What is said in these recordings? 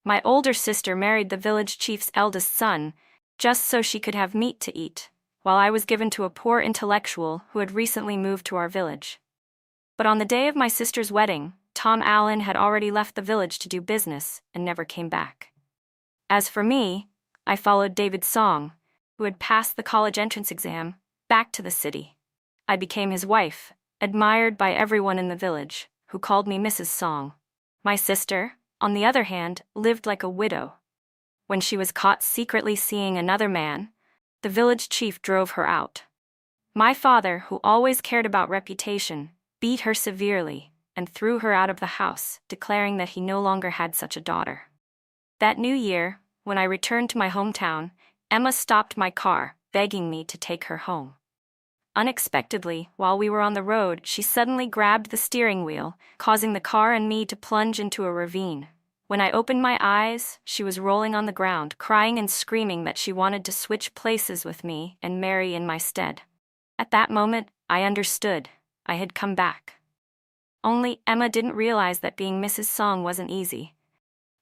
My older sister married the village chief's eldest son, just so she could have meat to eat, while I was given to a poor intellectual who had recently moved to our village. But on the day of my sister's wedding, Tom Allen had already left the village to do business and never came back. As for me, I followed David Song, who had passed the college entrance exam, back to the city. I became his wife, admired by everyone in the village, who called me Mrs. Song. My sister, on the other hand, lived like a widow. When she was caught secretly seeing another man, the village chief drove her out. My father, who always cared about reputation, beat her severely and threw her out of the house, declaring that he no longer had such a daughter. That new year, when I returned to my hometown, Emma stopped my car, begging me to take her home. Unexpectedly, while we were on the road, she suddenly grabbed the steering wheel, causing the car and me to plunge into a ravine. When I opened my eyes, she was rolling on the ground, crying and screaming that she wanted to switch places with me and marry in my stead. At that moment, I understood. I had come back. Only Emma didn't realize that being Mrs. Song wasn't easy.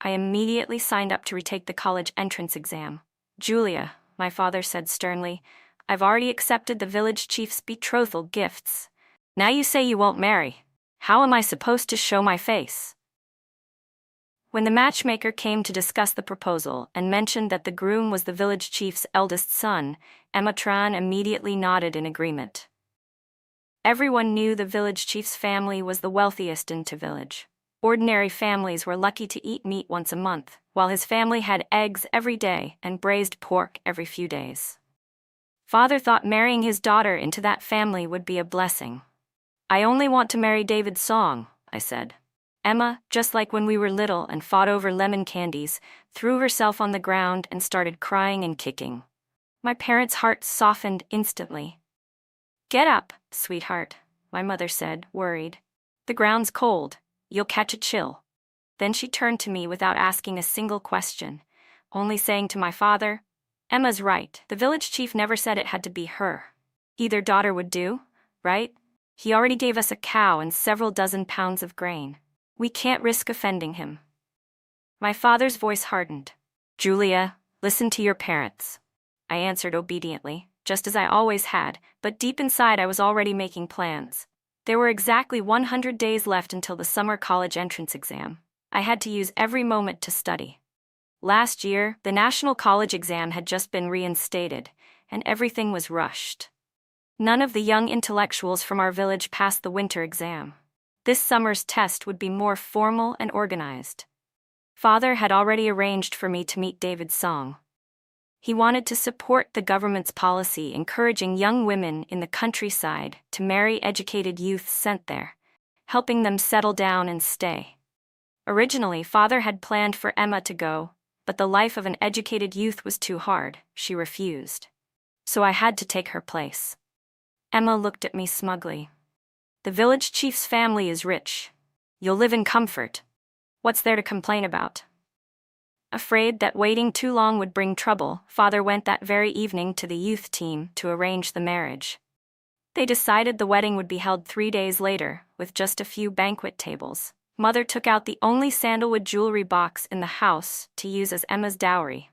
I immediately signed up to retake the college entrance exam. "Julia," my father said sternly, "I've already accepted the village chief's betrothal gifts. Now you say you won't marry. How am I supposed to show my face?" When the matchmaker came to discuss the proposal and mentioned that the groom was the village chief's eldest son, Emma Tran immediately nodded in agreement. Everyone knew the village chief's family was the wealthiest in the village. Ordinary families were lucky to eat meat once a month, while his family had eggs every day and braised pork every few days. Father thought marrying his daughter into that family would be a blessing. "I only want to marry David Song," I said. Emma, just like when we were little and fought over lemon candies, threw herself on the ground and started crying and kicking. My parents' hearts softened instantly. "Get up, sweetheart," my mother said, worried. "The ground's cold. You'll catch a chill." Then she turned to me without asking a single question, only saying to my father, "Emma's right. The village chief never said it had to be her. Either daughter would do, right? He already gave us a cow and several dozen pounds of grain. We can't risk offending him." My father's voice hardened. "Julia, listen to your parents," I answered obediently, just as I always had, but deep inside I was already making plans. There were exactly 100 days left until the summer college entrance exam. I had to use every moment to study. Last year, the national college exam had just been reinstated, and everything was rushed. None of the young intellectuals from our village passed the winter exam. This summer's test would be more formal and organized. Father had already arranged for me to meet David Song. He wanted to support the government's policy encouraging young women in the countryside to marry educated youths sent there, helping them settle down and stay. Originally, Father had planned for Emma to go, but the life of an educated youth was too hard. She refused. So I had to take her place. Emma looked at me smugly. "The village chief's family is rich. You'll live in comfort. What's there to complain about?" Afraid that waiting too long would bring trouble, Father went that very evening to the youth team to arrange the marriage. They decided the wedding would be held 3 days later, with just a few banquet tables. Mother took out the only sandalwood jewelry box in the house to use as Emma's dowry.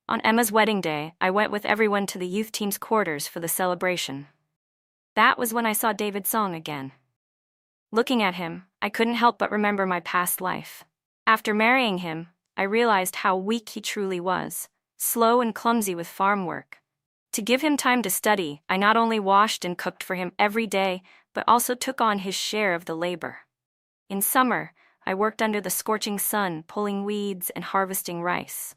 On Emma's wedding day, I went with everyone to the youth team's quarters for the celebration. That was when I saw David Song again. Looking at him, I couldn't help but remember my past life. After marrying him, I realized how weak he truly was, slow and clumsy with farm work. To give him time to study, I not only washed and cooked for him every day, but also took on his share of the labor. In summer, I worked under the scorching sun, pulling weeds and harvesting rice.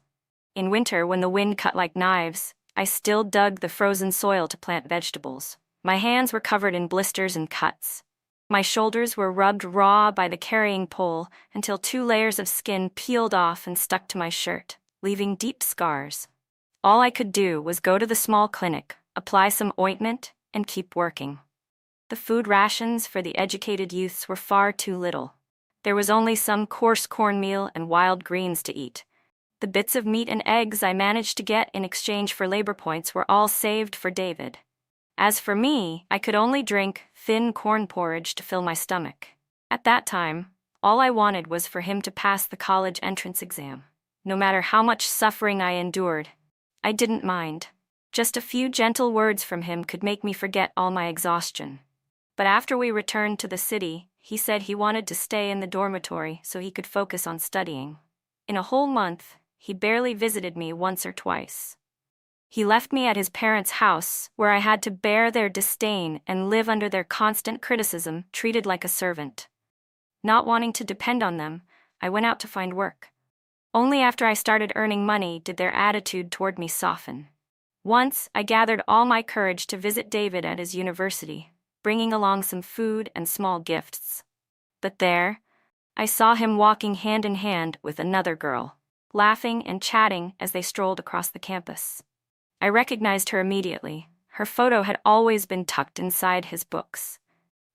In winter, when the wind cut like knives, I still dug the frozen soil to plant vegetables. My hands were covered in blisters and cuts. My shoulders were rubbed raw by the carrying pole until 2 layers of skin peeled off and stuck to my shirt, leaving deep scars. All I could do was go to the small clinic, apply some ointment, and keep working. The food rations for the educated youths were far too little. There was only some coarse cornmeal and wild greens to eat. The bits of meat and eggs I managed to get in exchange for labor points were all saved for David. As for me, I could only drink thin corn porridge to fill my stomach. At that time, All I wanted was for him to pass the college entrance exam. No matter how much suffering I endured, I didn't mind. Just a few gentle words from him could make me forget all my exhaustion. But after we returned to the city, he said he wanted to stay in the dormitory so he could focus on studying. In a whole month, he barely visited me once or twice. He left me at his parents' house, where I had to bear their disdain and live under their constant criticism, treated like a servant. Not wanting to depend on them, I went out to find work. Only after I started earning money did their attitude toward me soften. Once, I gathered all my courage to visit David at his university, bringing along some food and small gifts. But there, I saw him walking hand in hand with another girl, laughing and chatting as they strolled across the campus. I recognized her immediately. Her photo had always been tucked inside his books.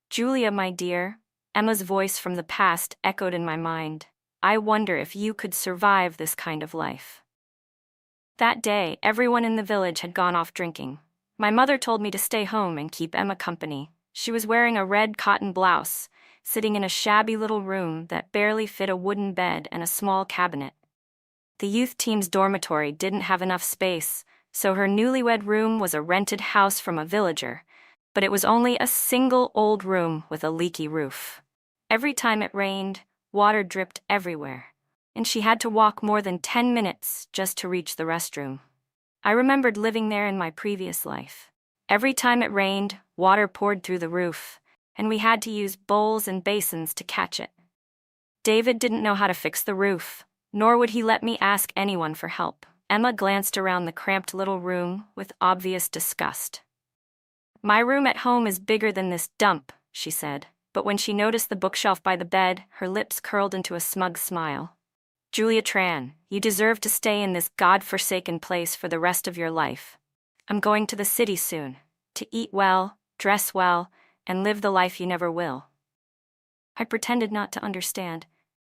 "Julia, my dear," Emma's voice from the past echoed in my mind. "I wonder if you could survive this kind of life." That day, everyone in the village had gone off drinking. My mother told me to stay home and keep Emma company. She was wearing a red cotton blouse, sitting in a shabby little room that barely fit a wooden bed and a small cabinet. The youth team's dormitory didn't have enough space, so her newlywed room was a rented house from a villager, but it was only a single old room with a leaky roof. Every time it rained, water dripped everywhere, and she had to walk more than 10 minutes just to reach the restroom. I remembered living there in my previous life. Every time it rained, water poured through the roof, and we had to use bowls and basins to catch it. David didn't know how to fix the roof, nor would he let me ask anyone for help. Emma glanced around the cramped little room with obvious disgust. "My room at home is bigger than this dump," she said, but when she noticed the bookshelf by the bed, her lips curled into a smug smile. "Julia Tran, you deserve to stay in this God-forsaken place for the rest of your life. I'm going to the city soon, to eat well, dress well, and live the life you never will." I pretended not to understand.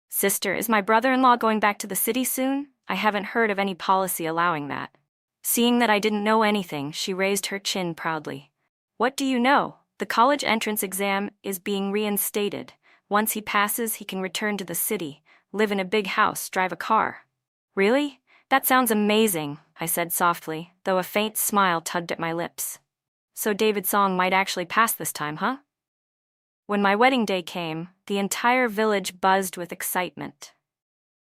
"Sister, is my brother-in-law going back to the city soon? I haven't heard of any policy allowing that." Seeing that I didn't know anything, she raised her chin proudly. "What do you know? The college entrance exam is being reinstated. Once he passes, he can return to the city, live in a big house, drive a car." "Really? That sounds amazing," I said softly, though a faint smile tugged at my lips. "So David Song might actually pass this time, huh?" When my wedding day came, the entire village buzzed with excitement.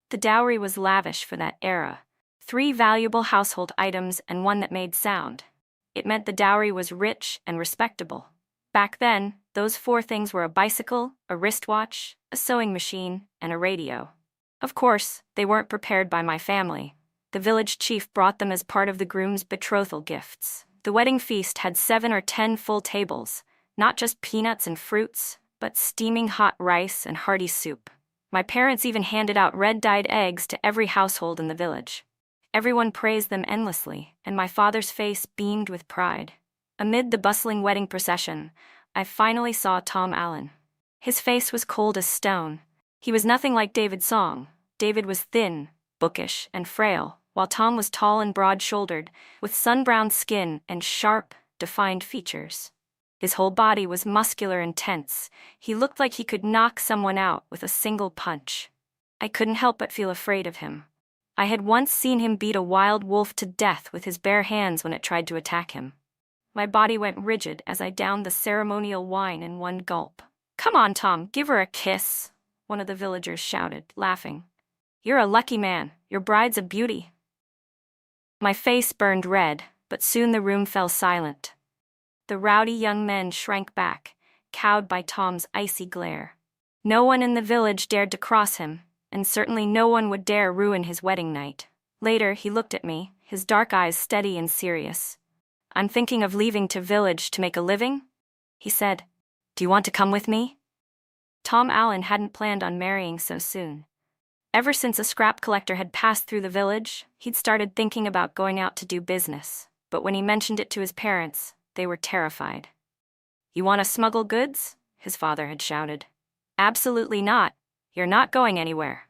The dowry was lavish for that era. 3 valuable household items and 1 that made sound. It meant the dowry was rich and respectable. Back then, those 4 things were a bicycle, a wristwatch, a sewing machine, and a radio. Of course, they weren't prepared by my family. The village chief brought them as part of the groom's betrothal gifts. The wedding feast had 7 or 10 full tables, not just peanuts and fruits, but steaming hot rice and hearty soup. My parents even handed out red-dyed eggs to every household in the village. Everyone praised them endlessly, and my father's face beamed with pride. Amid the bustling wedding procession, I finally saw Tom Allen. His face was cold as stone. He was nothing like David Song. David was thin, bookish, and frail, while Tom was tall and broad-shouldered, with sun-browned skin and sharp, defined features. His whole body was muscular and tense. He looked like he could knock someone out with a single punch. I couldn't help but feel afraid of him. I had once seen him beat a wild wolf to death with his bare hands when it tried to attack him. My body went rigid as I downed the ceremonial wine in one gulp. "Come on, Tom, give her a kiss," one of the villagers shouted, laughing. "You're a lucky man. Your bride's a beauty." My face burned red, but soon the room fell silent. The rowdy young men shrank back, cowed by Tom's icy glare. No one in the village dared to cross him, and certainly no one would dare ruin his wedding night. Later, he looked at me, his dark eyes steady and serious. "I'm thinking of leaving to village to make a living," he said. "Do you want to come with me?" Tom Allen hadn't planned on marrying so soon. Ever since a scrap collector had passed through the village, he'd started thinking about going out to do business, but when he mentioned it to his parents, they were terrified. "You want to smuggle goods?" his father had shouted. "Absolutely not. You're not going anywhere."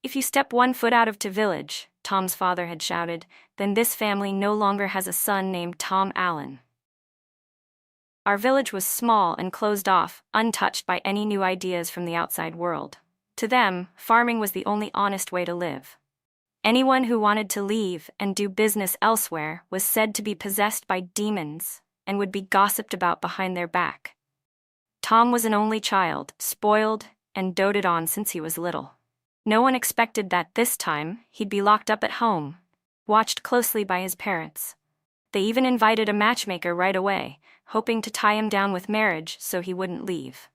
"If you step 1 foot out of the village," Tom's father had shouted, "then this family no longer has a son named Tom Allen." Our village was small and closed off, untouched by any new ideas from the outside world. To them, farming was the only honest way to live. Anyone who wanted to leave and do business elsewhere was said to be possessed by demons and would be gossiped about behind their back. Tom was an only child, spoiled and doted on since he was little. No one expected that this time he'd be locked up at home, watched closely by his parents. They even invited a matchmaker right away, hoping to tie him down with marriage so he wouldn't leave.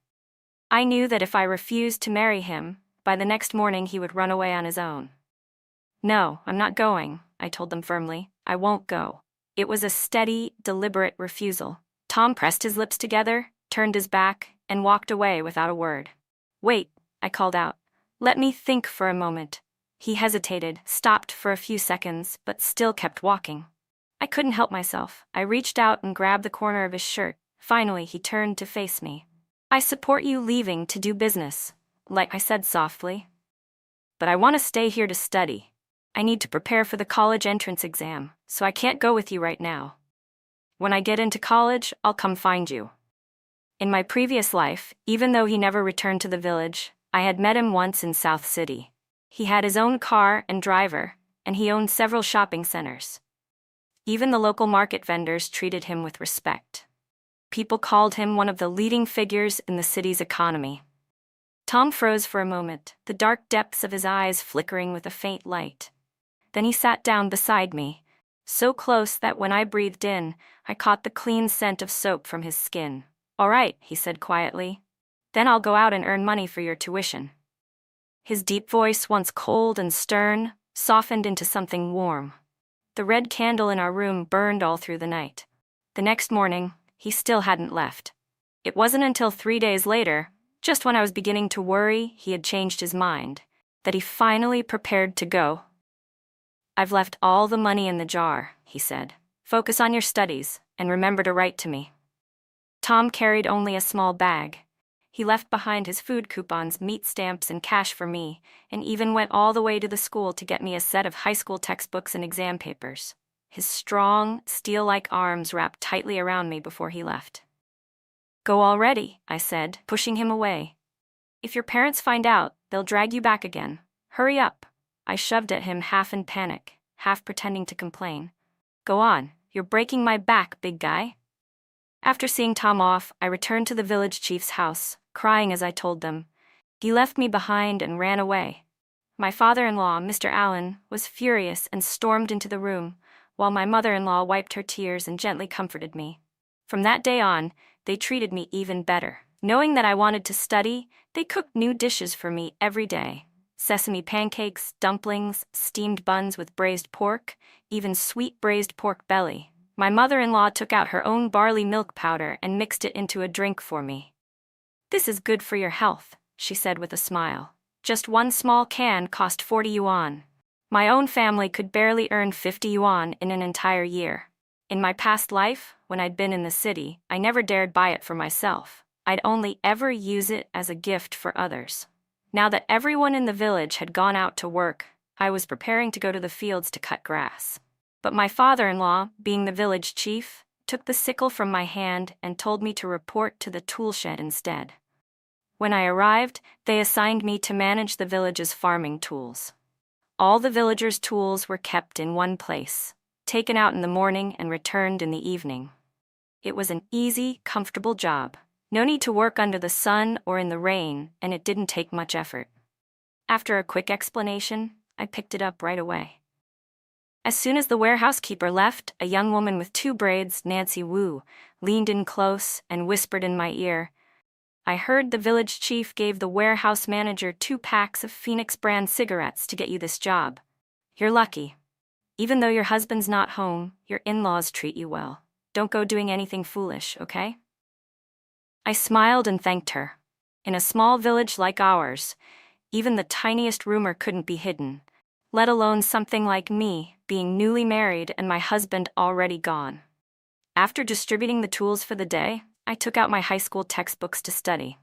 I knew that if I refused to marry him, by the next morning he would run away on his own. "No, I'm not going," I told them firmly. "I won't go." It was a steady, deliberate refusal. Tom pressed his lips together, turned his back, and walked away without a word. "Wait," I called out. "Let me think for a moment." He hesitated, stopped for a few seconds, but still kept walking. I couldn't help myself. I reached out and grabbed the corner of his shirt. Finally, he turned to face me. "I support you leaving to do business," like I said softly. "But I want to stay here to study. I need to prepare for the college entrance exam, so I can't go with you right now. When I get into college, I'll come find you." In my previous life, even though he never returned to the village, I had met him once in South City. He had his own car and driver, and he owned several shopping centers. Even the local market vendors treated him with respect. People called him one of the leading figures in the city's economy. Tom froze for a moment, the dark depths of his eyes flickering with a faint light. Then he sat down beside me, so close that when I breathed in, I caught the clean scent of soap from his skin. "All right," he said quietly. "Then I'll go out and earn money for your tuition." His deep voice, once cold and stern, softened into something warm. The red candle in our room burned all through the night. The next morning, he still hadn't left. It wasn't until 3 days later, just when I was beginning to worry he had changed his mind, that he finally prepared to go. "I've left all the money in the jar," he said. "Focus on your studies, and remember to write to me." Tom carried only a small bag. He left behind his food coupons, meat stamps, and cash for me, and even went all the way to the school to get me a set of high school textbooks and exam papers. His strong, steel-like arms wrapped tightly around me before he left. "Go already," I said, pushing him away. "If your parents find out, they'll drag you back again. Hurry up." I shoved at him, half in panic, half pretending to complain. "Go on, you're breaking my back, big guy." After seeing Tom off, I returned to the village chief's house, crying as I told them. He left me behind and ran away. My father-in-law, Mr. Allen, was furious and stormed into the room, while my mother-in-law wiped her tears and gently comforted me. From that day on, they treated me even better. Knowing that I wanted to study, they cooked new dishes for me every day. Sesame pancakes, dumplings, steamed buns with braised pork, even sweet braised pork belly. My mother-in-law took out her own barley milk powder and mixed it into a drink for me. "This is good for your health," she said with a smile. "Just one small can cost 40 yuan. My own family could barely earn 50 yuan in an entire year. In my past life, when I'd been in the city, I never dared buy it for myself. I'd only ever use it as a gift for others. Now that everyone in the village had gone out to work, I was preparing to go to the fields to cut grass. But my father-in-law, being the village chief, took the sickle from my hand and told me to report to the tool shed instead. When I arrived, they assigned me to manage the village's farming tools. All the villagers' tools were kept in one place, taken out in the morning and returned in the evening. It was an easy, comfortable job. No need to work under the sun or in the rain, and it didn't take much effort. After a quick explanation, I picked it up right away. As soon as the warehouse keeper left, a young woman with 2 braids, Nancy Wu, leaned in close and whispered in my ear, "I heard the village chief gave the warehouse manager 2 packs of Phoenix brand cigarettes to get you this job. You're lucky. Even though your husband's not home, your in-laws treat you well. Don't go doing anything foolish, okay?" I smiled and thanked her. In a small village like ours, even the tiniest rumor couldn't be hidden, let alone something like me, being newly married and my husband already gone. After distributing the tools for the day, I took out my high school textbooks to study.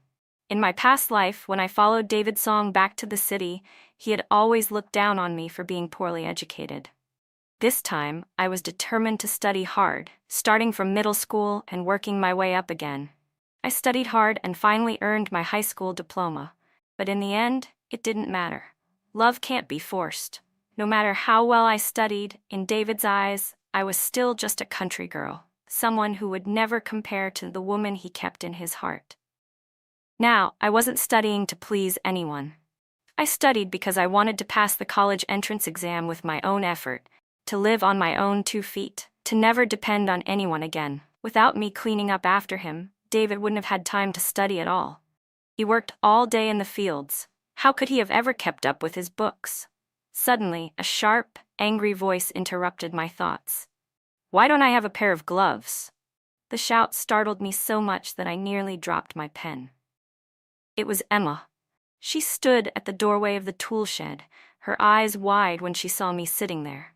In my past life, when I followed David Song back to the city, he had always looked down on me for being poorly educated. This time, I was determined to study hard, starting from middle school and working my way up again. I studied hard and finally earned my high school diploma, but in the end, It didn't matter. Love can't be forced. No matter how well I studied, in David's eyes, I was still just a country girl, someone who would never compare to the woman he kept in his heart. Now, I wasn't studying to please anyone. I studied because I wanted to pass the college entrance exam with my own effort, to live on my own 2 feet, to never depend on anyone again. Without me cleaning up after him, David wouldn't have had time to study at all. He worked all day in the fields. How could he have ever kept up with his books? Suddenly, a sharp, angry voice interrupted my thoughts. "Why don't I have a pair of gloves?" The shout startled me so much that I nearly dropped my pen. It was Emma. She stood at the doorway of the tool shed, her eyes wide when she saw me sitting there.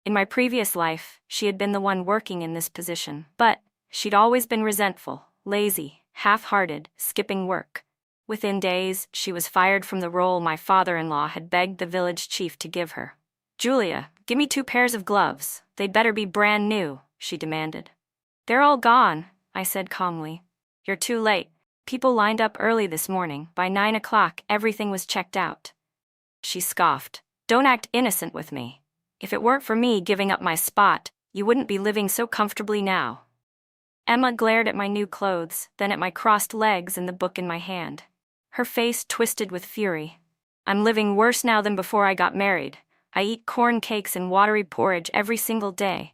In my previous life, she had been the one working in this position, but she'd always been resentful, lazy, half-hearted, skipping work. Within days, she was fired from the role my father-in-law had begged the village chief to give her. "Julia, give me 2 pairs of gloves. They'd better be brand new," she demanded. "They're all gone," I said calmly. "You're too late. People lined up early this morning. By 9 o'clock, everything was checked out." She scoffed. "Don't act innocent with me. If it weren't for me giving up my spot, you wouldn't be living so comfortably now." Emma glared at my new clothes, then at my crossed legs and the book in my hand. Her face twisted with fury. "I'm living worse now than before I got married. I eat corn cakes and watery porridge every single day.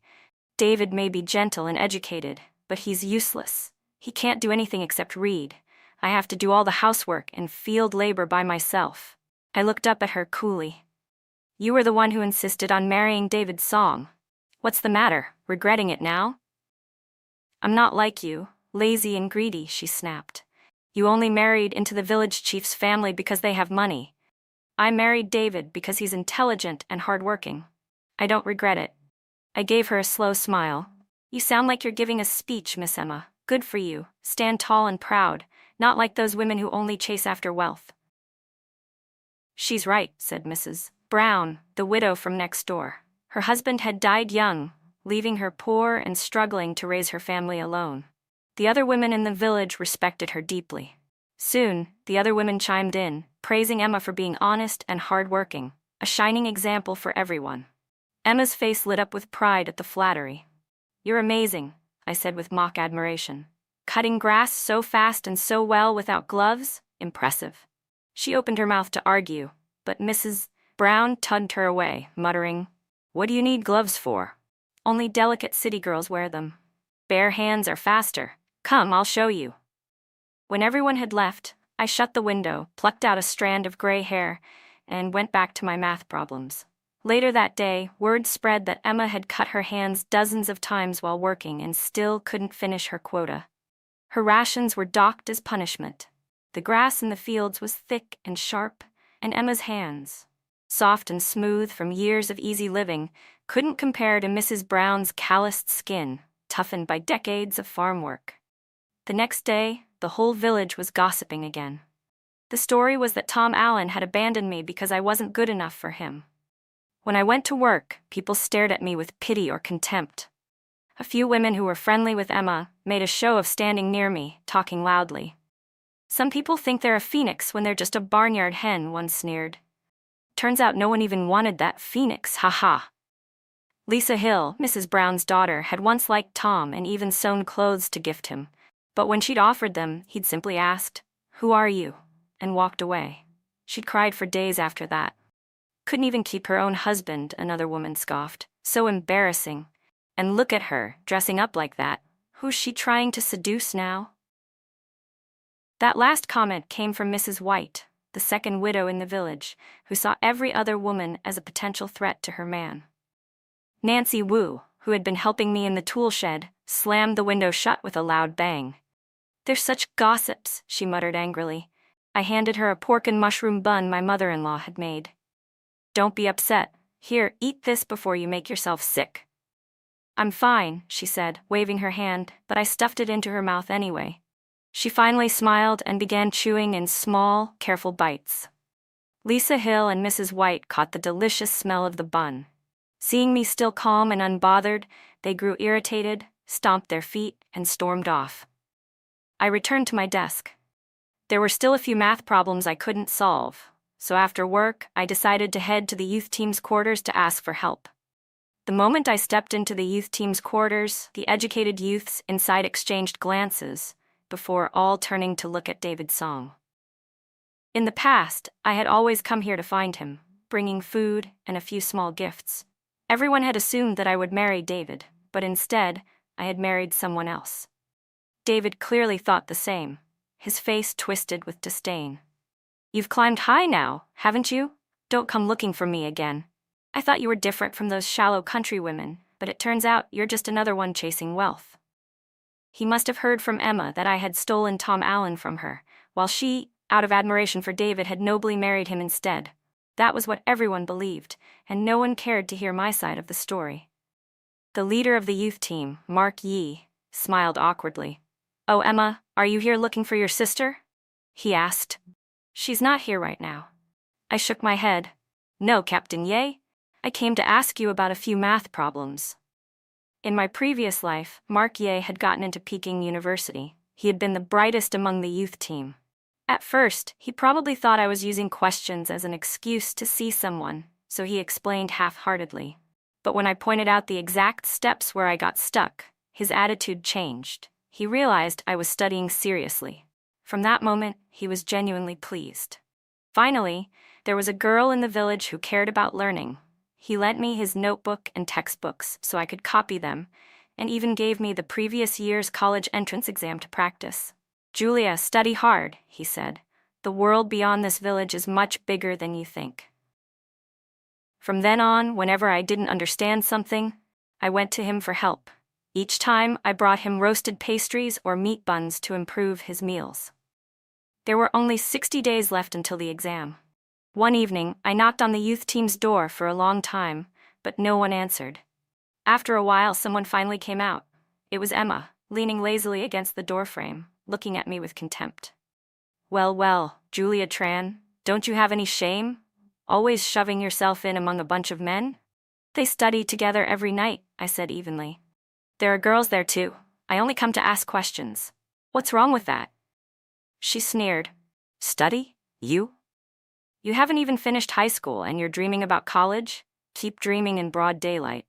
David may be gentle and educated, but he's useless. He can't do anything except read. I have to do all the housework and field labor by myself." I looked up at her coolly. "You were the one who insisted on marrying David's song. What's the matter, regretting it now?" "I'm not like you, lazy and greedy," she snapped. "You only married into the village chief's family because they have money. I married David because he's intelligent and hardworking. I don't regret it." I gave her a slow smile. "You sound like you're giving a speech, Miss Emma. Good for you. Stand tall and proud, not like those women who only chase after wealth." "She's right," said Mrs. Brown, the widow from next door. Her husband had died young, leaving her poor and struggling to raise her family alone. The other women in the village respected her deeply. Soon, the other women chimed in, praising Emma for being honest and hardworking, a shining example for everyone. Emma's face lit up with pride at the flattery. "You're amazing," I said with mock admiration. "Cutting grass so fast and so well without gloves? Impressive." She opened her mouth to argue, but Mrs. Brown tugged her away, muttering, "What do you need gloves for? Only delicate city girls wear them. Bare hands are faster. Come, I'll show you." When everyone had left, I shut the window, plucked out a strand of gray hair, and went back to my math problems. Later that day, word spread that Emma had cut her hands dozens of times while working and still couldn't finish her quota. Her rations were docked as punishment. The grass in the fields was thick and sharp, and Emma's hands, soft and smooth from years of easy living, couldn't compare to Mrs. Brown's calloused skin, toughened by decades of farm work. The next day, the whole village was gossiping again. The story was that Tom Allen had abandoned me because I wasn't good enough for him. When I went to work, people stared at me with pity or contempt. A few women who were friendly with Emma made a show of standing near me, talking loudly. "Some people think they're a phoenix when they're just a barnyard hen," one sneered. "Turns out no one even wanted that phoenix, ha-ha." Lisa Hill, Mrs. Brown's daughter, had once liked Tom and even sewn clothes to gift him, but when she'd offered them, he'd simply asked, "Who are you?" and walked away. She'd cried for days after that. "Couldn't even keep her own husband," another woman scoffed. "So embarrassing. And look at her, dressing up like that. Who's she trying to seduce now?" That last comment came from Mrs. White, the second widow in the village, who saw every other woman as a potential threat to her man. Nancy Wu, who had been helping me in the tool shed, slammed the window shut with a loud bang. "They're such gossips," she muttered angrily. I handed her a pork and mushroom bun my mother-in-law had made. "Don't be upset. Here, eat this before you make yourself sick." "I'm fine," she said, waving her hand, but I stuffed it into her mouth anyway. She finally smiled and began chewing in small, careful bites. Lisa Hill and Mrs. White caught the delicious smell of the bun. Seeing me still calm and unbothered, they grew irritated, stomped their feet, and stormed off. I returned to my desk. There were still a few math problems I couldn't solve. so after work, I decided to head to the youth team's quarters to ask for help. The moment I stepped into the youth team's quarters, the educated youths inside exchanged glances, before all turning to look at David Song. In the past, I had always come here to find him, bringing food and a few small gifts. Everyone had assumed that I would marry David, but instead, I had married someone else. David clearly thought the same, his face twisted with disdain. "You've climbed high now, haven't you? Don't come looking for me again. I thought you were different from those shallow country women, but it turns out you're just another one chasing wealth." He must have heard from Emma that I had stolen Tom Allen from her, while she, out of admiration for David, had nobly married him instead. That was what everyone believed, and no one cared to hear my side of the story. The leader of the youth team, Mark Yee, smiled awkwardly. "Oh, Emma, are you here looking for your sister?" he asked. "She's not here right now." I shook my head. "No, Captain Ye. I came to ask you about a few math problems." In my previous life, Mark Ye had gotten into Peking University. He had been the brightest among the youth team. At first, he probably thought I was using questions as an excuse to see someone, so he explained half-heartedly. But when I pointed out the exact steps where I got stuck, his attitude changed. He realized I was studying seriously. From that moment, he was genuinely pleased. Finally, there was a girl in the village who cared about learning. He lent me his notebook and textbooks so I could copy them, and even gave me the previous year's college entrance exam to practice. "Julia, study hard," he said. "The world beyond this village is much bigger than you think." From then on, whenever I didn't understand something, I went to him for help. Each time, I brought him roasted pastries or meat buns to improve his meals. There were only 60 days left until the exam. One evening, I knocked on the youth team's door for a long time, but no one answered. After a while, someone finally came out. It was Emma, leaning lazily against the doorframe, looking at me with contempt. Well, Julia Tran, don't you have any shame? Always shoving yourself in among a bunch of men?" "They study together every night," I said evenly. "There are girls there too. I only come to ask questions. What's wrong with that?" She sneered. "Study? You? You haven't even finished high school and you're dreaming about college? Keep dreaming in broad daylight."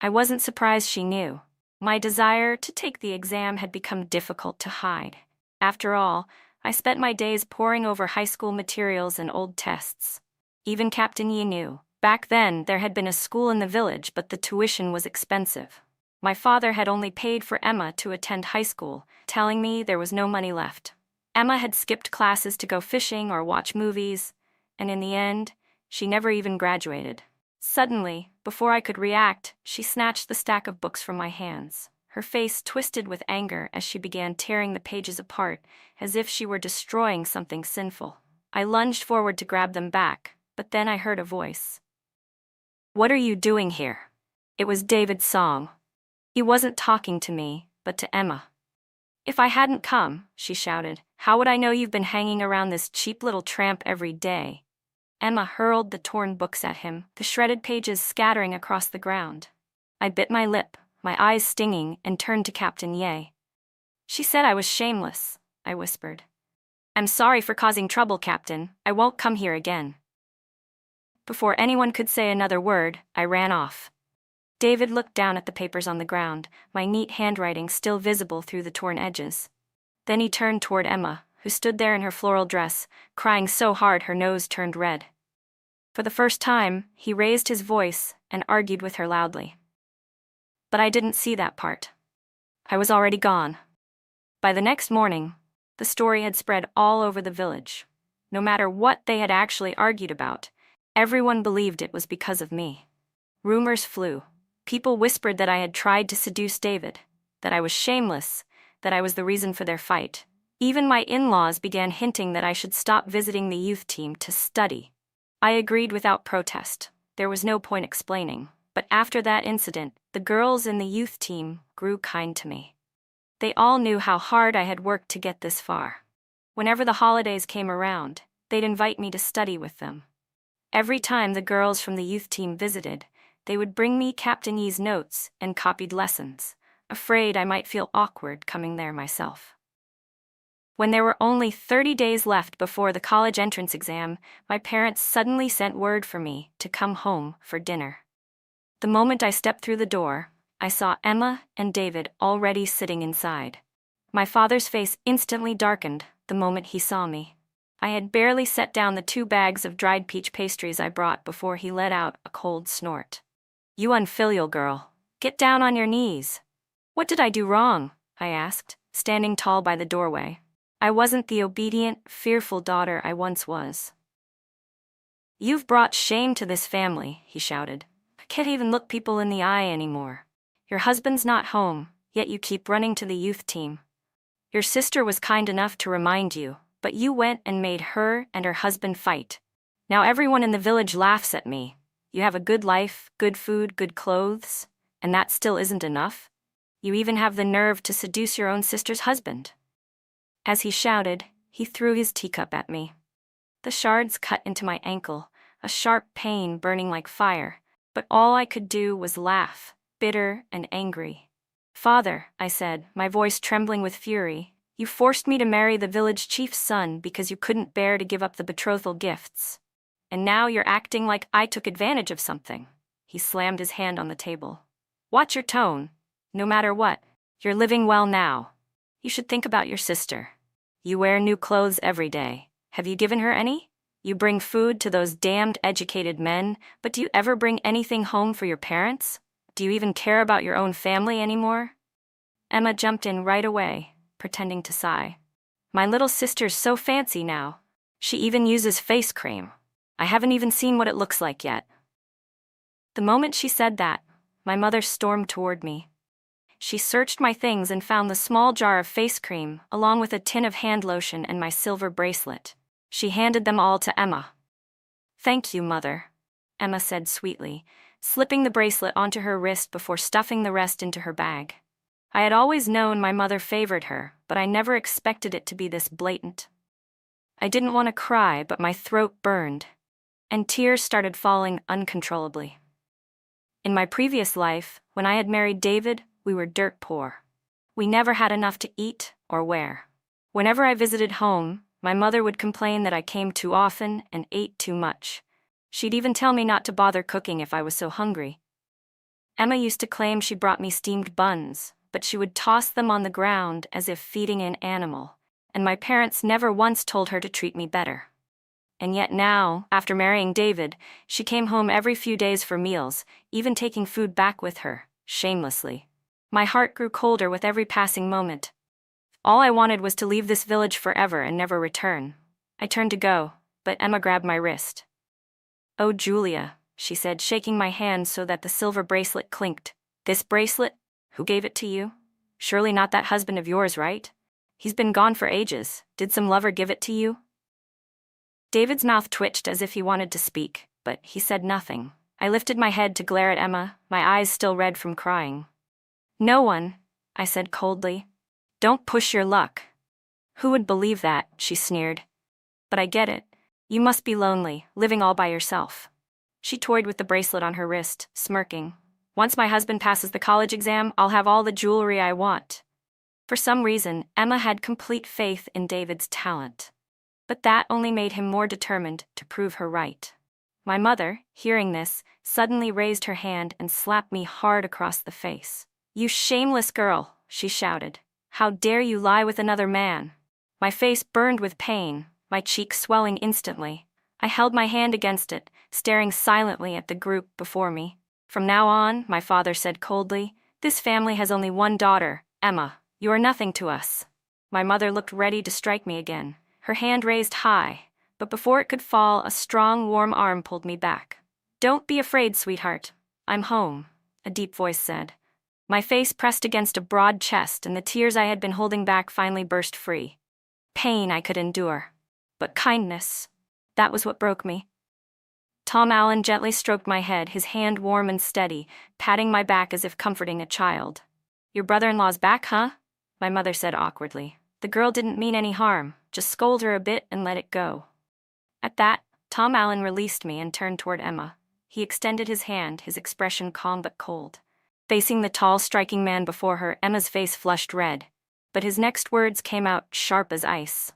I wasn't surprised she knew. My desire to take the exam had become difficult to hide. After all, I spent my days poring over high school materials and old tests. Even Captain Yi knew. Back then, there had been a school in the village, but the tuition was expensive. My father had only paid for Emma to attend high school, telling me there was no money left. Emma had skipped classes to go fishing or watch movies, and in the end, she never even graduated. Suddenly, before I could react, she snatched the stack of books from my hands. Her face twisted with anger as she began tearing the pages apart, as if she were destroying something sinful. I lunged forward to grab them back, but then I heard a voice. "What are you doing here?" It was David Song. He wasn't talking to me, but to Emma. "If I hadn't come," she shouted, "how would I know you've been hanging around this cheap little tramp every day?" Emma hurled the torn books at him, the shredded pages scattering across the ground. I bit my lip, my eyes stinging, and turned to Captain Ye. "She said I was shameless," I whispered. "I'm sorry for causing trouble, Captain. I won't come here again." Before anyone could say another word, I ran off. David looked down at the papers on the ground, my neat handwriting still visible through the torn edges. Then he turned toward Emma, who stood there in her floral dress, crying so hard her nose turned red. For the first time, he raised his voice and argued with her loudly. But I didn't see that part. I was already gone. By the next morning, the story had spread all over the village. No matter what they had actually argued about, everyone believed it was because of me. Rumors flew. People whispered that I had tried to seduce David, that I was shameless, that I was the reason for their fight. Even my in-laws began hinting that I should stop visiting the youth team to study. I agreed without protest. There was no point explaining. But after that incident, the girls in the youth team grew kind to me. They all knew how hard I had worked to get this far. Whenever the holidays came around, they'd invite me to study with them. Every time the girls from the youth team visited, they would bring me Captain Yi's notes and copied lessons, afraid I might feel awkward coming there myself. When there were only 30 days left before the college entrance exam, my parents suddenly sent word for me to come home for dinner. The moment I stepped through the door, I saw Emma and David already sitting inside. My father's face instantly darkened the moment he saw me. I had barely set down the 2 bags of dried peach pastries I brought before he let out a cold snort. "You unfilial girl. Get down on your knees." "What did I do wrong?" I asked, standing tall by the doorway. I wasn't the obedient, fearful daughter I once was. "You've brought shame to this family," he shouted. "I can't even look people in the eye anymore. Your husband's not home, yet you keep running to the youth team. Your sister was kind enough to remind you, but you went and made her and her husband fight. Now everyone in the village laughs at me. You have a good life, good food, good clothes, and that still isn't enough? You even have the nerve to seduce your own sister's husband." As he shouted, he threw his teacup at me. The shards cut into my ankle, a sharp pain burning like fire, but all I could do was laugh, bitter and angry. "Father," I said, my voice trembling with fury, "you forced me to marry the village chief's son because you couldn't bear to give up the betrothal gifts. And now you're acting like I took advantage of something." He slammed his hand on the table. "Watch your tone. No matter what, you're living well now. You should think about your sister. You wear new clothes every day. Have you given her any? You bring food to those damned educated men, but do you ever bring anything home for your parents? Do you even care about your own family anymore?" Emma jumped in right away, pretending to sigh. "My little sister's so fancy now. She even uses face cream. I haven't even seen what it looks like yet." The moment she said that, my mother stormed toward me. She searched my things and found the small jar of face cream, along with a tin of hand lotion and my silver bracelet. She handed them all to Emma. "Thank you, Mother," Emma said sweetly, slipping the bracelet onto her wrist before stuffing the rest into her bag. I had always known my mother favored her, but I never expected it to be this blatant. I didn't want to cry, but my throat burned, and tears started falling uncontrollably. In my previous life, when I had married David, we were dirt poor. We never had enough to eat or wear. Whenever I visited home, my mother would complain that I came too often and ate too much. She'd even tell me not to bother cooking if I was so hungry. Emma used to claim she brought me steamed buns, but she would toss them on the ground as if feeding an animal, and my parents never once told her to treat me better. And yet now, after marrying David, she came home every few days for meals, even taking food back with her, shamelessly. My heart grew colder with every passing moment. All I wanted was to leave this village forever and never return. I turned to go, but Emma grabbed my wrist. "Oh, Julia," she said, shaking my hand so that the silver bracelet clinked. "This bracelet? Who gave it to you? Surely not that husband of yours, right? He's been gone for ages. Did some lover give it to you?" David's mouth twitched as if he wanted to speak, but he said nothing. I lifted my head to glare at Emma, my eyes still red from crying. "No one," I said coldly. "Don't push your luck." "Who would believe that?" she sneered. "But I get it. You must be lonely, living all by yourself." She toyed with the bracelet on her wrist, smirking. "Once my husband passes the college exam, I'll have all the jewelry I want." For some reason, Emma had complete faith in David's talent. But that only made him more determined to prove her right. My mother, hearing this, suddenly raised her hand and slapped me hard across the face. "You shameless girl," she shouted. "How dare you lie with another man?" My face burned with pain, my cheek swelling instantly. I held my hand against it, staring silently at the group before me. "From now on," my father said coldly, "this family has only one daughter, Emma. You are nothing to us." My mother looked ready to strike me again, her hand raised high, but before it could fall, a strong, warm arm pulled me back. "Don't be afraid, sweetheart. I'm home," a deep voice said. My face pressed against a broad chest, and the tears I had been holding back finally burst free. Pain I could endure, but kindness, that was what broke me. Tom Allen gently stroked my head, his hand warm and steady, patting my back as if comforting a child. "Your brother-in-law's back, huh?" my mother said awkwardly. "The girl didn't mean any harm, just scold her a bit and let it go." At that, Tom Allen released me and turned toward Emma. He extended his hand, his expression calm but cold. Facing the tall, striking man before her, Emma's face flushed red. but his next words came out sharp as ice.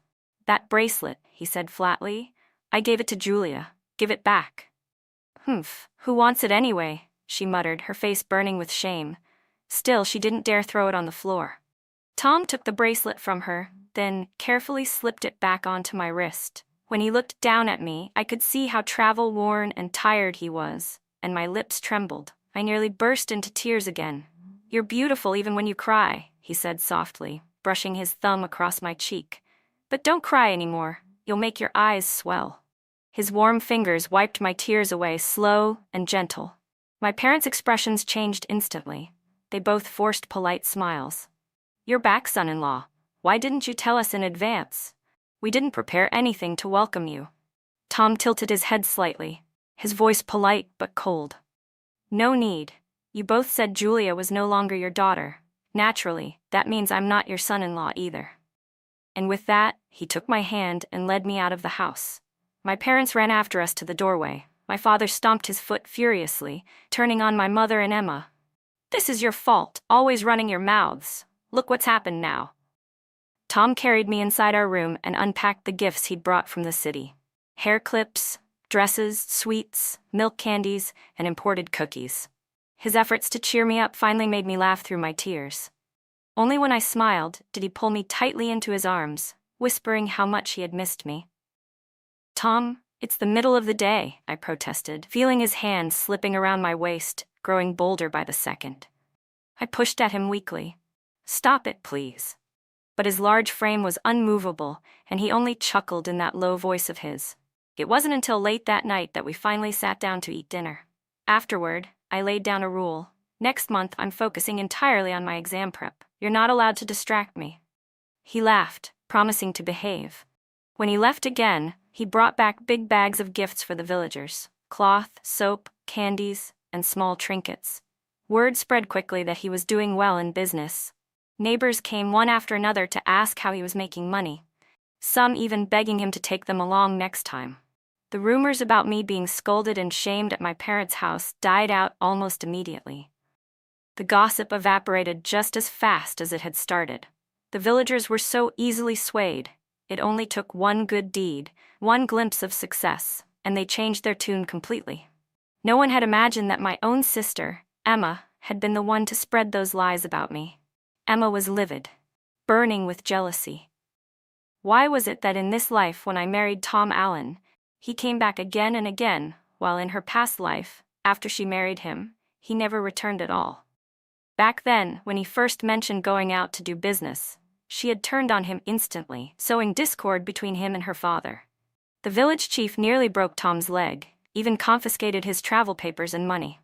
"That bracelet," he said flatly. "I gave it to Julia. Give it back." "Humph, who wants it anyway?" she muttered, her face burning with shame. Still, she didn't dare throw it on the floor. Tom took the bracelet from her, then carefully slipped it back onto my wrist. When he looked down at me, I could see how travel-worn and tired he was, and my lips trembled. I nearly burst into tears again. "You're beautiful even when you cry," he said softly, brushing his thumb across my cheek. "But don't cry anymore. You'll make your eyes swell." His warm fingers wiped my tears away, slow and gentle. My parents' expressions changed instantly. They both forced polite smiles. "You're back, son-in-law. Why didn't you tell us in advance? We didn't prepare anything to welcome you." Tom tilted his head slightly, his voice polite but cold. "No need. You both said Julia was no longer your daughter. Naturally, that means I'm not your son-in-law either." And with that, he took my hand and led me out of the house. My parents ran after us to the doorway. My father stomped his foot furiously, turning on my mother and Emma. "This is your fault, always running your mouths. Look what's happened now." Tom carried me inside our room and unpacked the gifts he'd brought from the city. Hair clips, dresses, sweets, milk candies, and imported cookies. His efforts to cheer me up finally made me laugh through my tears. Only when I smiled did he pull me tightly into his arms, whispering how much he had missed me. "Tom, it's the middle of the day," I protested, feeling his hand slipping around my waist, growing bolder by the second. I pushed at him weakly. "Stop it, please." But his large frame was unmovable, and he only chuckled in that low voice of his. It wasn't until late that night that we finally sat down to eat dinner. Afterward, I laid down a rule. "Next month, I'm focusing entirely on my exam prep. You're not allowed to distract me." He laughed, promising to behave. When he left again, he brought back big bags of gifts for the villagers: cloth, soap, candies, and small trinkets. Word spread quickly that he was doing well in business. Neighbors came one after another to ask how he was making money, some even begging him to take them along next time. The rumors about me being scolded and shamed at my parents' house died out almost immediately. The gossip evaporated just as fast as it had started. The villagers were so easily swayed. It only took one good deed, one glimpse of success, and they changed their tune completely. No one had imagined that my own sister, Emma, had been the one to spread those lies about me. Emma was livid, burning with jealousy. Why was it that in this life, when I married Tom Allen, he came back again and again, while in her past life, after she married him, he never returned at all? Back then, when he first mentioned going out to do business, she had turned on him instantly, sowing discord between him and her father. The village chief nearly broke Tom's leg, even confiscated his travel papers and money.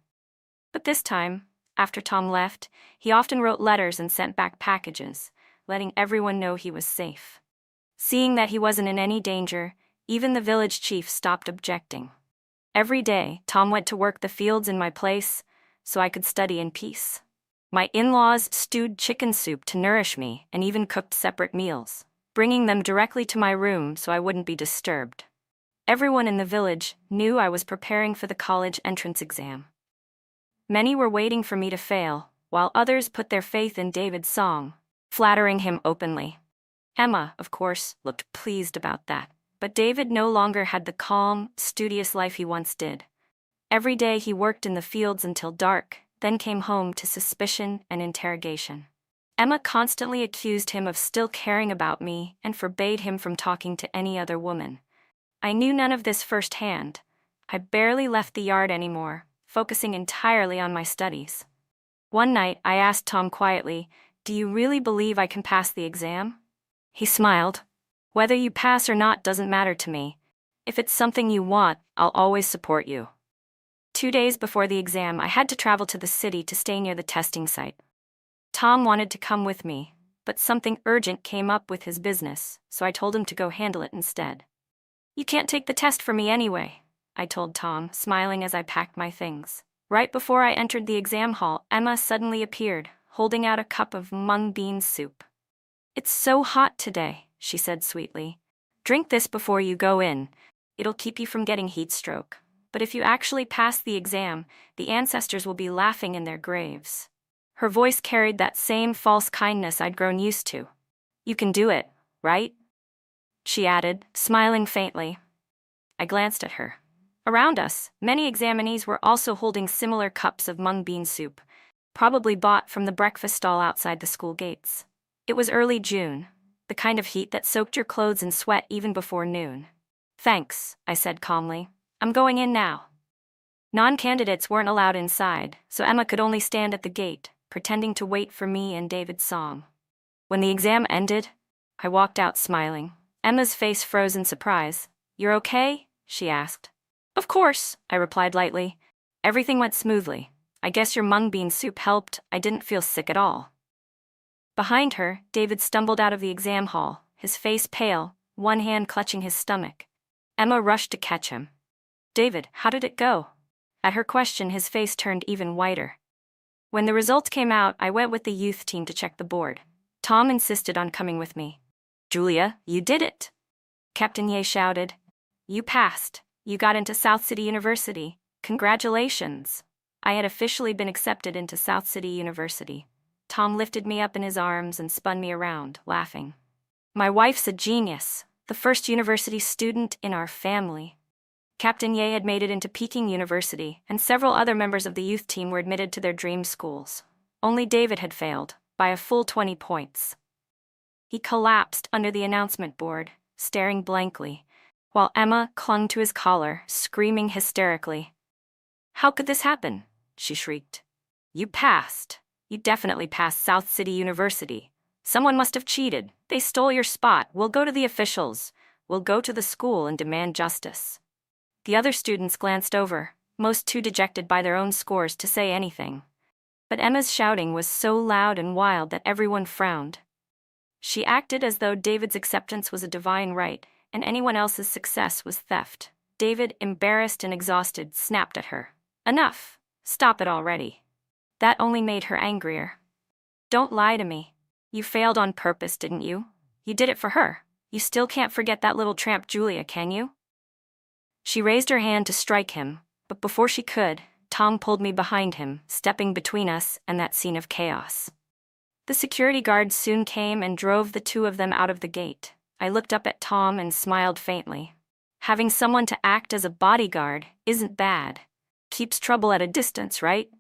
But this time, after Tom left, he often wrote letters and sent back packages, letting everyone know he was safe. Seeing that he wasn't in any danger, even the village chief stopped objecting. Every day, Tom went to work the fields in my place, so I could study in peace. My in-laws stewed chicken soup to nourish me and even cooked separate meals, bringing them directly to my room so I wouldn't be disturbed. Everyone in the village knew I was preparing for the college entrance exam. Many were waiting for me to fail, while others put their faith in David's song, flattering him openly. Emma, of course, looked pleased about that, but David no longer had the calm, studious life he once did. Every day he worked in the fields until dark, then came home to suspicion and interrogation. Emma constantly accused him of still caring about me and forbade him from talking to any other woman. I knew none of this firsthand. I barely left the yard anymore, focusing entirely on my studies. One night, I asked Tom quietly, "Do you really believe I can pass the exam?" He smiled. "Whether you pass or not doesn't matter to me. If it's something you want, I'll always support you." 2 days before the exam, I had to travel to the city to stay near the testing site. Tom wanted to come with me, but something urgent came up with his business, so I told him to go handle it instead. "You can't take the test for me anyway," I told Tom, smiling as I packed my things. Right before I entered the exam hall, Emma suddenly appeared, holding out a cup of mung bean soup. "It's so hot today," she said sweetly. "Drink this before you go in. It'll keep you from getting heat stroke. But if you actually pass the exam, the ancestors will be laughing in their graves." Her voice carried that same false kindness I'd grown used to. You can do it, right? She added, smiling faintly. I glanced at her. Around us, many examinees were also holding similar cups of mung bean soup, probably bought from the breakfast stall outside the school gates. It was early June, the kind of heat that soaked your clothes in sweat even before noon. Thanks, I said calmly. I'm going in now. Non-candidates weren't allowed inside, so Emma could only stand at the gate, pretending to wait for me and David's song. When the exam ended, I walked out smiling. Emma's face froze in surprise. "You're okay?" she asked. "Of course," I replied lightly. "Everything went smoothly. I guess your mung bean soup helped. I didn't feel sick at all." Behind her, David stumbled out of the exam hall, his face pale, one hand clutching his stomach. Emma rushed to catch him. "David, how did it go?" At her question, his face turned even whiter. When the results came out, I went with the youth team to check the board. Tom insisted on coming with me. "Julia, you did it!" Captain Ye shouted. "You passed. You got into South City University. Congratulations!" I had officially been accepted into South City University. Tom lifted me up in his arms and spun me around, laughing. "My wife's a genius, the first university student in our family." Captain Ye had made it into Peking University, and several other members of the youth team were admitted to their dream schools. Only David had failed, by a full 20 points. He collapsed under the announcement board, staring blankly, while Emma clung to his collar, screaming hysterically. "How could this happen?" she shrieked. "You passed. You definitely passed South City University. Someone must have cheated. They stole your spot. We'll go to the officials. We'll go to the school and demand justice." The other students glanced over, most too dejected by their own scores to say anything. But Emma's shouting was so loud and wild that everyone frowned. She acted as though David's acceptance was a divine right, and anyone else's success was theft. David, embarrassed and exhausted, snapped at her. "Enough! Stop it already." That only made her angrier. "Don't lie to me. You failed on purpose, didn't you? You did it for her. You still can't forget that little tramp Julia, can you?" She raised her hand to strike him, but before she could, Tom pulled me behind him, stepping between us and that scene of chaos. The security guards soon came and drove the two of them out of the gate. I looked up at Tom and smiled faintly. Having someone to act as a bodyguard isn't bad. Keeps trouble at a distance, right?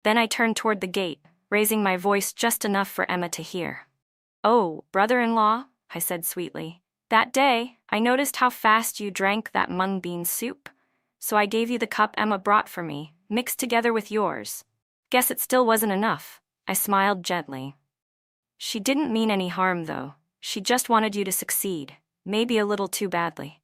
Then I turned toward the gate, raising my voice just enough for Emma to hear. "Oh, brother-in-law," I said sweetly. "That day, I noticed how fast you drank that mung bean soup. So I gave you the cup Emma brought for me, mixed together with yours. Guess it still wasn't enough." I smiled gently. "She didn't mean any harm, though. She just wanted you to succeed, maybe a little too badly."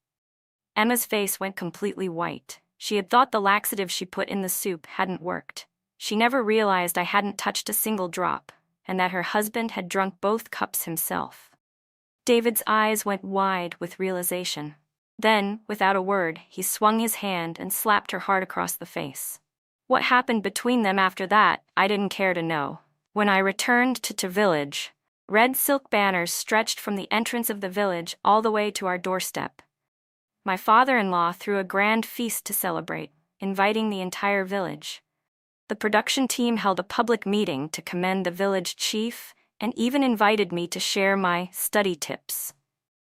Emma's face went completely white. She had thought the laxative she put in the soup hadn't worked. She never realized I hadn't touched a single drop, and that her husband had drunk both cups himself. David's eyes went wide with realization. Then, without a word, he swung his hand and slapped her hard across the face. What happened between them after that, I didn't care to know. When I returned to village, red silk banners stretched from the entrance of the village all the way to our doorstep. My father-in-law threw a grand feast to celebrate, inviting the entire village. The production team held a public meeting to commend the village chief and even invited me to share my study tips.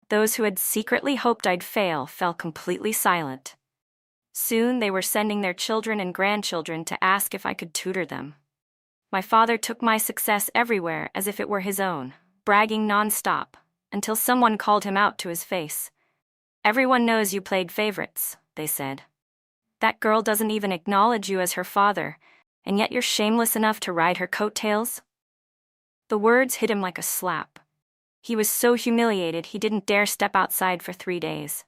Those who had secretly hoped I'd fail fell completely silent. Soon they were sending their children and grandchildren to ask if I could tutor them. My father took my success everywhere as if it were his own, bragging non-stop, until someone called him out to his face. "Everyone knows you played favorites," they said. "That girl doesn't even acknowledge you as her father, and yet you're shameless enough to ride her coattails?" The words hit him like a slap. He was so humiliated he didn't dare step outside for 3 days.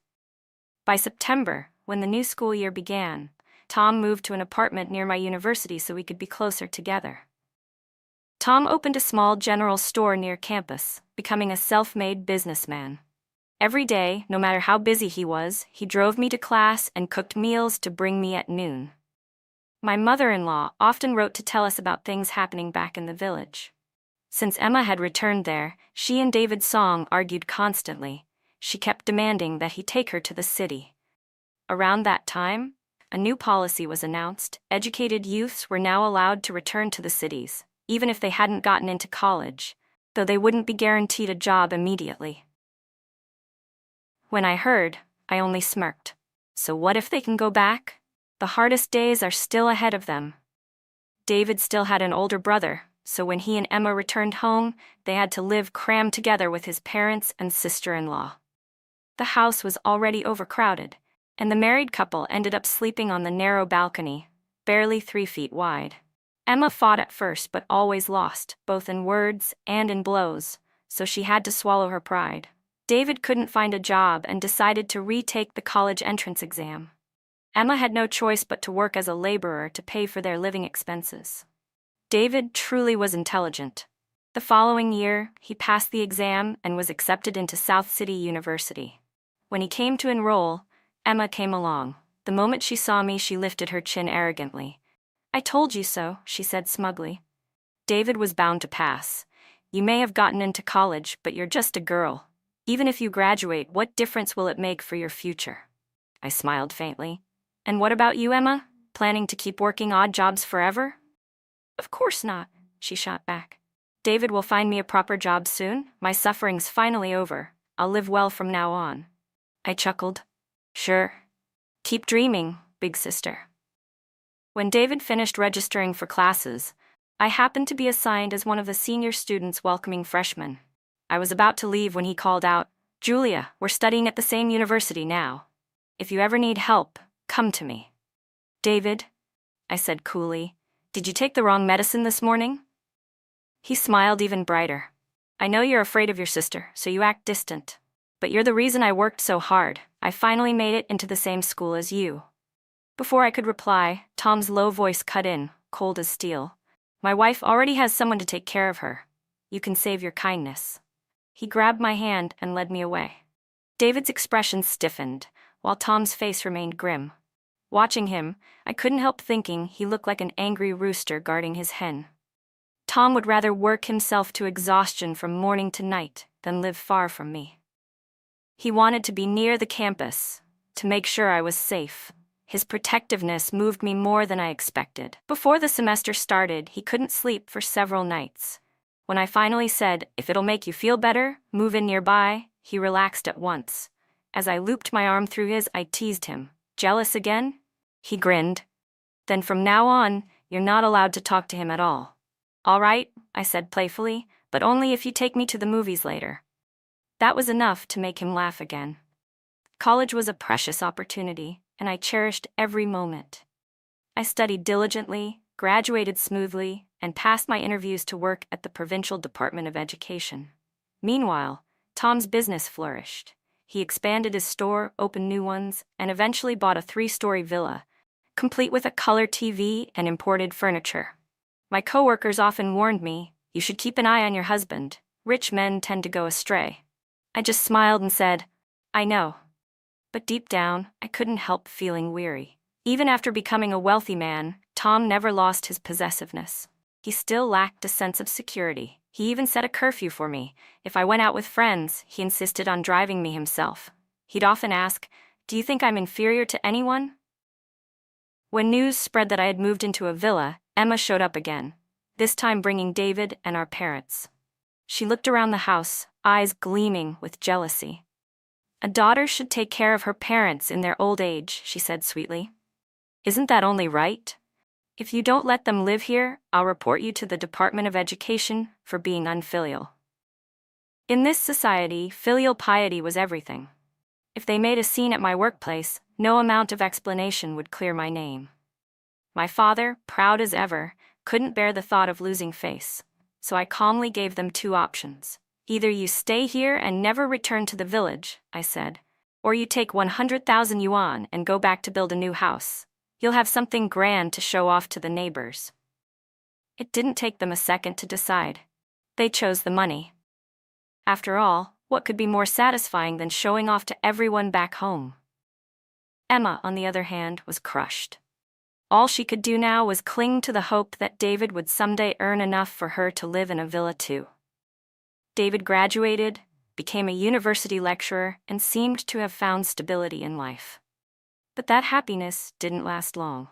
By September, when the new school year began, Tom moved to an apartment near my university so we could be closer together. Tom opened a small general store near campus, becoming a self-made businessman. Every day, no matter how busy he was, he drove me to class and cooked meals to bring me at noon. My mother-in-law often wrote to tell us about things happening back in the village. Since Emma had returned there, she and David Song argued constantly. She kept demanding that he take her to the city. Around that time, a new policy was announced. Educated youths were now allowed to return to the cities, even if they hadn't gotten into college. though they wouldn't be guaranteed a job immediately. When I heard, I only smirked. So what if they can go back? The hardest days are still ahead of them. David still had an older brother, so when he and Emma returned home, they had to live crammed together with his parents and sister-in-law. The house was already overcrowded, and the married couple ended up sleeping on the narrow balcony, barely 3 feet wide. Emma fought at first but always lost, both in words and in blows, so she had to swallow her pride. David couldn't find a job and decided to retake the college entrance exam. Emma had no choice but to work as a laborer to pay for their living expenses. David truly was intelligent. The following year, he passed the exam and was accepted into South City University. When he came to enroll, Emma came along. The moment she saw me, she lifted her chin arrogantly. "I told you so," she said smugly. David was bound to pass. "You may have gotten into college, but you're just a girl. Even if you graduate, what difference will it make for your future?" I smiled faintly. "And what about you, Emma? Planning to keep working odd jobs forever?" "Of course not," she shot back. "David will find me a proper job soon. My suffering's finally over. I'll live well from now on." I chuckled. "Sure. Keep dreaming, big sister." When David finished registering for classes, I happened to be assigned as one of the senior students welcoming freshmen. I was about to leave when he called out, "Julia, we're studying at the same university now. If you ever need help, come to me." "David," I said coolly, "did you take the wrong medicine this morning?" He smiled even brighter. "I know you're afraid of your sister, so you act distant. But you're the reason I worked so hard. I finally made it into the same school as you." Before I could reply, Tom's low voice cut in, cold as steel. "My wife already has someone to take care of her. You can save your kindness." He grabbed my hand and led me away. David's expression stiffened, while Tom's face remained grim. Watching him, I couldn't help thinking he looked like an angry rooster guarding his hen. Tom would rather work himself to exhaustion from morning to night than live far from me. He wanted to be near the campus, to make sure I was safe. His protectiveness moved me more than I expected. Before the semester started, he couldn't sleep for several nights. When I finally said, "If it'll make you feel better, move in nearby," he relaxed at once. As I looped my arm through his, I teased him. "Jealous again?" He grinned. "Then from now on, you're not allowed to talk to him at all." "All right," I said playfully, "but only if you take me to the movies later." That was enough to make him laugh again. College was a precious opportunity, and I cherished every moment. I studied diligently, graduated smoothly, and passed my interviews to work at the Provincial Department of Education. Meanwhile, Tom's business flourished. He expanded his store, opened new ones, and eventually bought a 3-story villa, complete with a color TV and imported furniture. My coworkers often warned me, "You should keep an eye on your husband. Rich men tend to go astray." I just smiled and said, "I know." But deep down, I couldn't help feeling weary. Even after becoming a wealthy man, Tom never lost his possessiveness. He still lacked a sense of security. He even set a curfew for me. If I went out with friends, he insisted on driving me himself. He'd often ask, "Do you think I'm inferior to anyone?" When news spread that I had moved into a villa, Emma showed up again, this time bringing David and our parents. She looked around the house, eyes gleaming with jealousy. "A daughter should take care of her parents in their old age," she said sweetly. "Isn't that only right? If you don't let them live here, I'll report you to the Department of Education for being unfilial." In this society, filial piety was everything. If they made a scene at my workplace, no amount of explanation would clear my name. My father, proud as ever, couldn't bear the thought of losing face, so I calmly gave them 2 options. "Either you stay here and never return to the village," I said, "or you take 100,000 yuan and go back to build a new house. You'll have something grand to show off to the neighbors." It didn't take them a second to decide. They chose the money. After all, what could be more satisfying than showing off to everyone back home? Emma, on the other hand, was crushed. All she could do now was cling to the hope that David would someday earn enough for her to live in a villa too. David graduated, became a university lecturer, and seemed to have found stability in life. But that happiness didn't last long.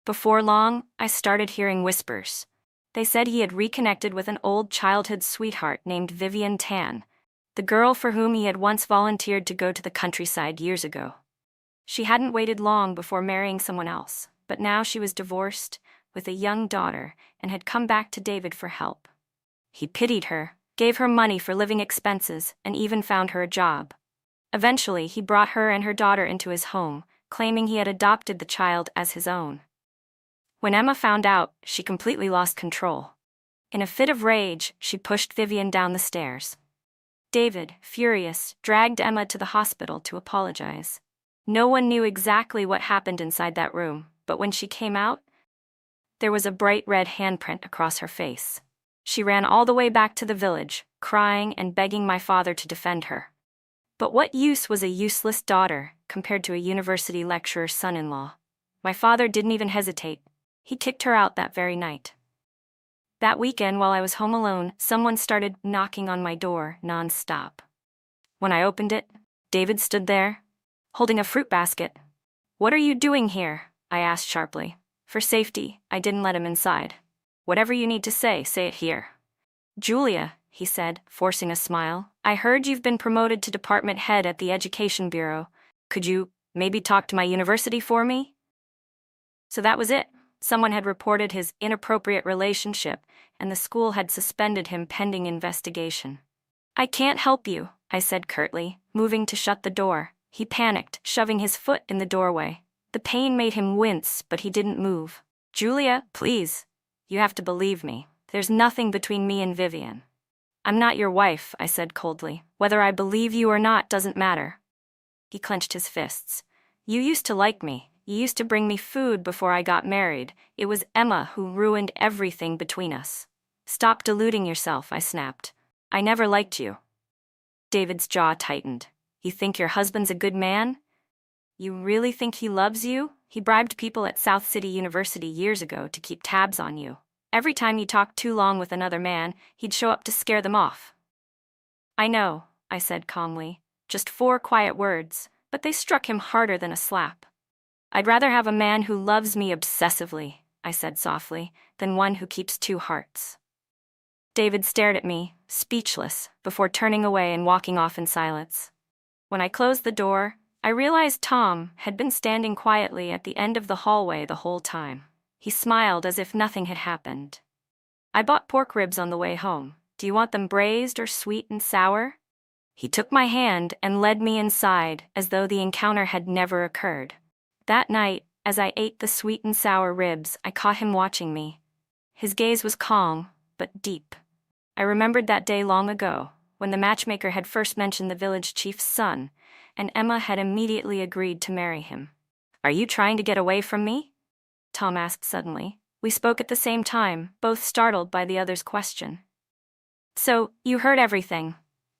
Before long, I started hearing whispers. They said he had reconnected with an old childhood sweetheart named Vivian Tan, the girl for whom he had once volunteered to go to the countryside years ago. She hadn't waited long before marrying someone else, but now she was divorced, with a young daughter, and had come back to David for help. He pitied her, gave her money for living expenses, and even found her a job. Eventually, he brought her and her daughter into his home, claiming he had adopted the child as his own. When Emma found out, she completely lost control. In a fit of rage, she pushed Vivian down the stairs. David, furious, dragged Emma to the hospital to apologize. No one knew exactly what happened inside that room, but when she came out, there was a bright red handprint across her face. She ran all the way back to the village, crying and begging my father to defend her. But what use was a useless daughter compared to a university lecturer's son-in-law? My father didn't even hesitate. He kicked her out that very night. That weekend, while I was home alone, someone started knocking on my door non-stop. When I opened it, David stood there, holding a fruit basket. "What are you doing here?" I asked sharply. For safety, I didn't let him inside. "Whatever you need to say it here." "Julia," he said, forcing a smile, "I heard you've been promoted to department head at the Education Bureau. Could you maybe talk to my university for me?" So that was it. Someone had reported his inappropriate relationship, and the school had suspended him pending investigation. "I can't help you," I said curtly, moving to shut the door. He panicked, shoving his foot in the doorway. The pain made him wince, but he didn't move. "Julia, please. You have to believe me. There's nothing between me and Vivian." "I'm not your wife," I said coldly. "Whether I believe you or not doesn't matter." He clenched his fists. "You used to like me. You used to bring me food before I got married. It was Emma who ruined everything between us." "Stop deluding yourself," I snapped. "I never liked you." David's jaw tightened. "You think your husband's a good man? You really think he loves you? He bribed people at South City University years ago to keep tabs on you. Every time you talked too long with another man, he'd show up to scare them off." "I know," I said calmly. Just 4 quiet words, but they struck him harder than a slap. "I'd rather have a man who loves me obsessively," I said softly, "than one who keeps 2 hearts." David stared at me, speechless, before turning away and walking off in silence. When I closed the door, I realized Tom had been standing quietly at the end of the hallway the whole time. He smiled as if nothing had happened. "I bought pork ribs on the way home. Do you want them braised or sweet and sour?" He took my hand and led me inside as though the encounter had never occurred. That night, as I ate the sweet and sour ribs, I caught him watching me. His gaze was calm, but deep. I remembered that day long ago, when the matchmaker had first mentioned the village chief's son, and Emma had immediately agreed to marry him. "Are you trying to get away from me?" Tom asked suddenly. We spoke at the same time, both startled by the other's question. "So, you heard everything,"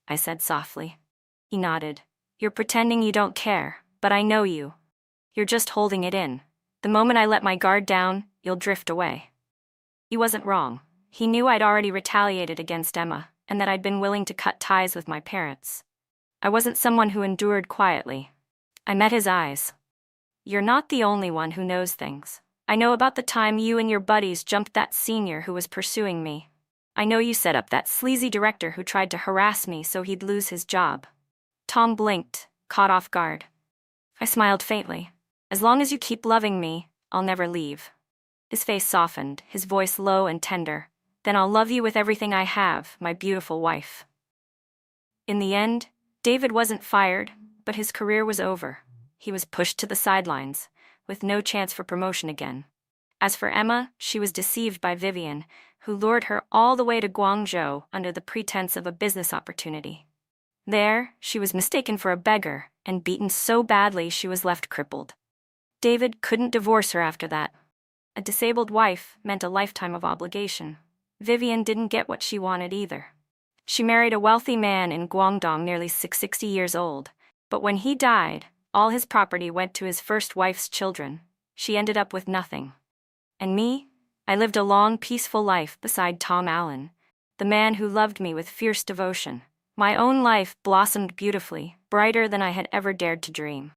I said softly. He nodded. "You're pretending you don't care, but I know you. You're just holding it in. The moment I let my guard down, you'll drift away." He wasn't wrong. He knew I'd already retaliated against Emma, and that I'd been willing to cut ties with my parents. I wasn't someone who endured quietly. I met his eyes. "You're not the only one who knows things. I know about the time you and your buddies jumped that senior who was pursuing me. I know you set up that sleazy director who tried to harass me so he'd lose his job." Tom blinked, caught off guard. I smiled faintly. "As long as you keep loving me, I'll never leave." His face softened, his voice low and tender. "Then I'll love you with everything I have, my beautiful wife." In the end, David wasn't fired, but his career was over. He was pushed to the sidelines, with no chance for promotion again. As for Emma, she was deceived by Vivian, who lured her all the way to Guangzhou under the pretense of a business opportunity. There, she was mistaken for a beggar, and beaten so badly she was left crippled. David couldn't divorce her after that. A disabled wife meant a lifetime of obligation. Vivian didn't get what she wanted either. She married a wealthy man in Guangdong nearly 60 years old, but when he died, all his property went to his first wife's children. She ended up with nothing. And me? I lived a long, peaceful life beside Tom Allen, the man who loved me with fierce devotion. My own life blossomed beautifully, brighter than I had ever dared to dream.